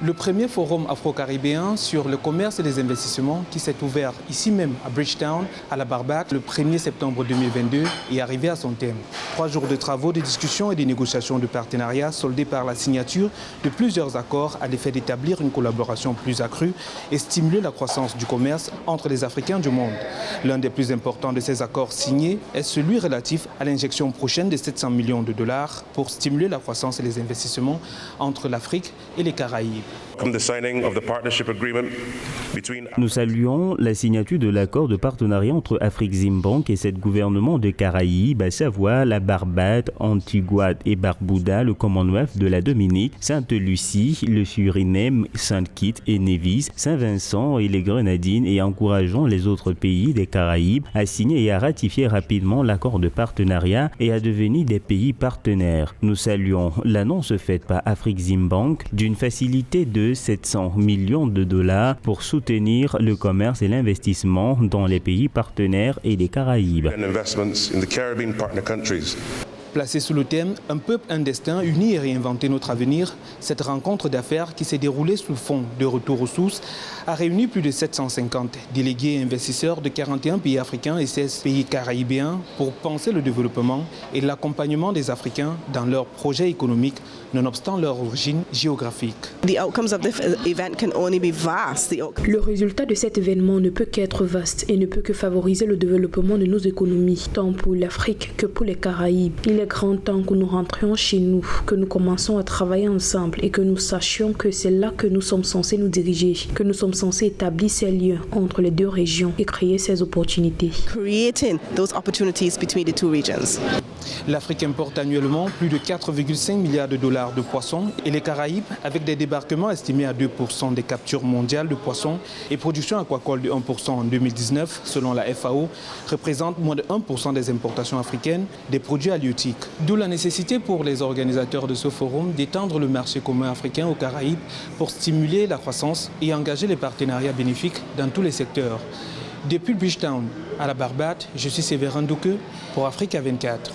Le premier forum afro-caribéen sur le commerce et les investissements qui s'est ouvert ici même à Bridgetown, à la Barbade, le 1er septembre 2022 est arrivé à son terme. 3 jours de travaux, de discussions et de négociations de partenariat soldés par la signature de plusieurs accords à l'effet d'établir une collaboration plus accrue et stimuler la croissance du commerce entre les Africains du monde. L'un des plus importants de ces accords signés est celui relatif à l'injection prochaine de 700 millions de dollars pour stimuler la croissance et les investissements entre l'Afrique et les Caraïbes. Nous saluons la signature de l'accord de partenariat entre Afreximbank et 7 gouvernements de Caraïbes, à savoir la Barbade, Antigua et Barbuda, le Commonwealth de la Dominique, Sainte-Lucie, le Suriname, Saint-Kitts et Nevis, Saint-Vincent et les Grenadines, et encourageons les autres pays des Caraïbes à signer et à ratifier rapidement l'accord de partenariat et à devenir des pays partenaires. Nous saluons l'annonce faite par Afreximbank d'une facilité de 700 millions de dollars pour soutenir le commerce et l'investissement dans les pays partenaires et les Caraïbes. Placée sous le thème « Un peuple, un destin, uni et réinventer notre avenir », cette rencontre d'affaires qui s'est déroulée sous le fond de retour aux sources a réuni plus de 750 délégués et investisseurs de 41 pays africains et 16 pays caribéens pour penser le développement et l'accompagnement des Africains dans leurs projets économiques, nonobstant leur origine géographique. Le résultat de cet événement ne peut qu'être vaste et ne peut que favoriser le développement de nos économies, tant pour l'Afrique que pour les Caraïbes. Il est grand temps que nous rentrions chez nous, que nous commençons à travailler ensemble et que nous sachions que c'est là que nous sommes censés nous diriger, que nous sommes censés établir ces liens entre les deux régions et créer ces opportunités. L'Afrique importe annuellement plus de 4,5 milliards de dollars de poissons et les Caraïbes, avec des débarquements estimés à 2% des captures mondiales de poissons et production aquacole de 1% en 2019, selon la FAO, représentent moins de 1% des importations africaines des produits halieutiques. D'où la nécessité pour les organisateurs de ce forum d'étendre le marché commun africain aux Caraïbes pour stimuler la croissance et engager les partenariats bénéfiques dans tous les secteurs. Depuis Bridgetown à la Barbade, je suis Séverin Douke pour Africa 24.